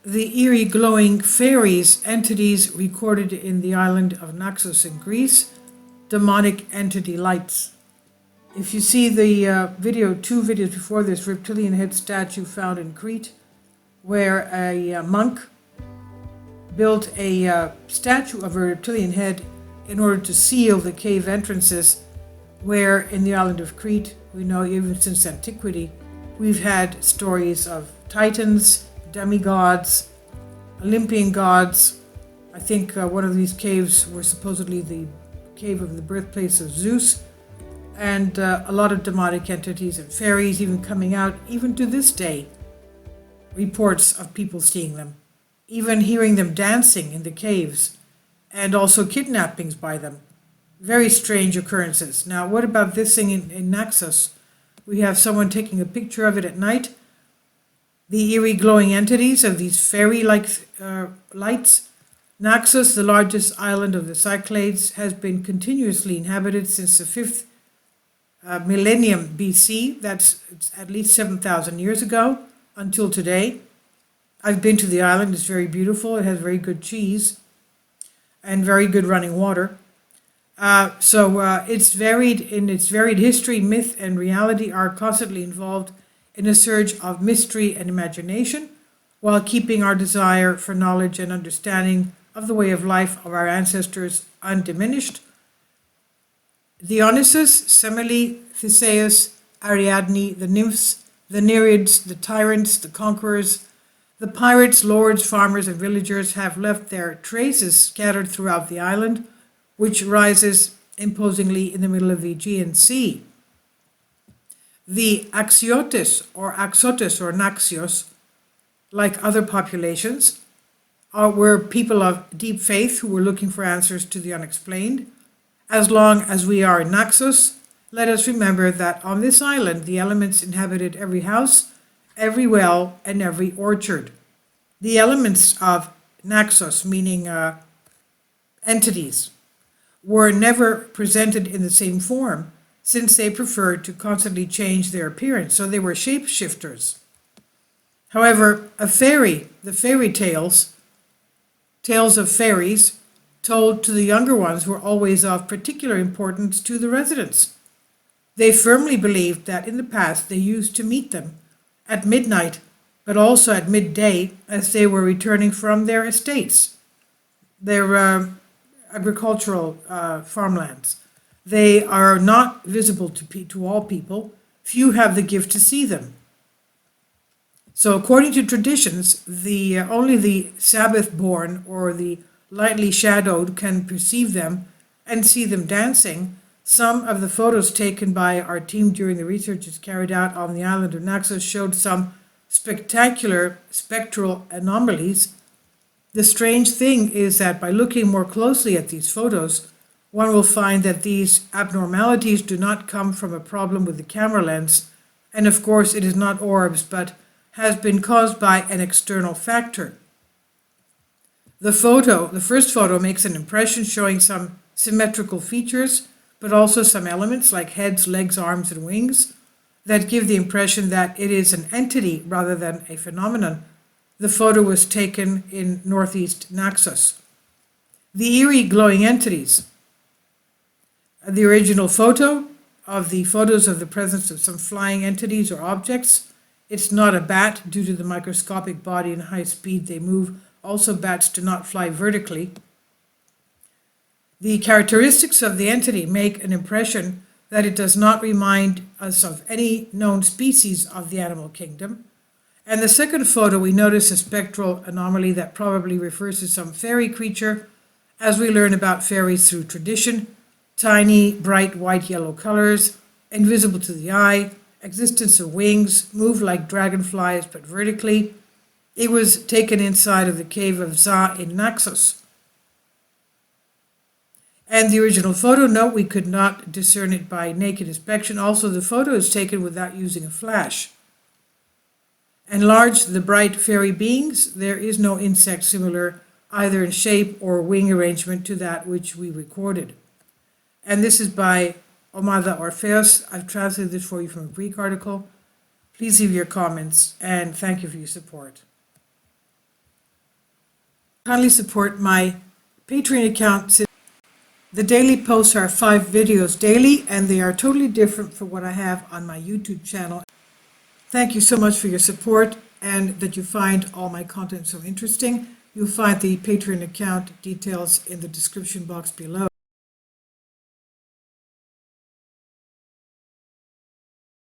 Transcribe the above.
the eerie glowing fairies entities recorded in the island of Naxos in Greece, demonic entity lights. If you see the two videos before this, reptilian head statue found in Crete, where a monk built a statue of a reptilian head in order to seal the cave entrances, where in the island of Crete, we know even since antiquity, we've had stories of titans, demigods, Olympian gods. I think one of these caves were supposedly the cave of the birthplace of Zeus, and a lot of demonic entities and fairies even coming out, even to this day, reports of people seeing them, even hearing them dancing in the caves, and also kidnappings by them. Very strange occurrences. Now, what about this thing in Naxos? We have someone taking a picture of it at night. The eerie glowing entities of these fairy-like lights. Naxos, the largest island of the Cyclades, has been continuously inhabited since the 5th millennium BC. That's at least 7,000 years ago until today. I've been to the island. It's very beautiful. It has very good cheese and very good running water. It's varied in its varied history, myth, and reality are constantly involved in a surge of mystery and imagination, while keeping our desire for knowledge and understanding of the way of life of our ancestors undiminished. Dionysus, Semele, Theseus, Ariadne, the nymphs, the Nereids, the tyrants, the conquerors, the pirates, lords, farmers, and villagers have left their traces scattered throughout the island, which rises imposingly in the middle of the Aegean Sea. The Axiotes or Naxios, like other populations, were people of deep faith who were looking for answers to the unexplained. As long as we are in Naxos, let us remember that on this island the elements inhabited every house, every well, and every orchard. The elements of Naxos, meaning entities, were never presented in the same form, since they preferred to constantly change their appearance, so they were shapeshifters. However, the fairy tales of fairies told to the younger ones were always of particular importance to the residents. They firmly believed that in the past they used to meet them at midnight, but also at midday as they were returning from their estates, their agricultural farmlands. They are not visible to all people. Few have the gift to see them. So according to traditions, only the Sabbath-born or the lightly shadowed can perceive them and see them dancing. Some of the photos taken by our team during the researches carried out on the island of Naxos showed some spectacular spectral anomalies. The strange thing is that by looking more closely at these photos, one will find that these abnormalities do not come from a problem with the camera lens, and of course it is not orbs, but has been caused by an external factor. The first photo makes an impression showing some symmetrical features, but also some elements like heads, legs, arms, and wings that give the impression that it is an entity rather than a phenomenon. The photo was taken in northeast Naxos. The eerie glowing entities. The original photo of the photos of the presence of some flying entities or objects. It's not a bat due to the microscopic body and high speed they move. Also, bats do not fly vertically. The characteristics of the entity make an impression that it does not remind us of any known species of the animal kingdom. And the second photo, we notice a spectral anomaly that probably refers to some fairy creature, as we learn about fairies through tradition. Tiny, bright white-yellow colors, invisible to the eye, existence of wings, move like dragonflies but vertically. It was taken inside of the cave of Za in Naxos. And the original photo, note we could not discern it by naked inspection. Also, the photo is taken without using a flash. Enlarge the bright fairy beings. There is no insect similar either in shape or wing arrangement to that which we recorded. And this is by omadaorfeasblogspot.gr. I've translated this for you from a Greek article. Please leave your comments and thank you for your support. Kindly support my Patreon account. The daily posts are 5 videos daily, and they are totally different from what I have on my YouTube channel. Thank you so much for your support and that you find all my content so interesting. You'll find the Patreon account details in the description box below.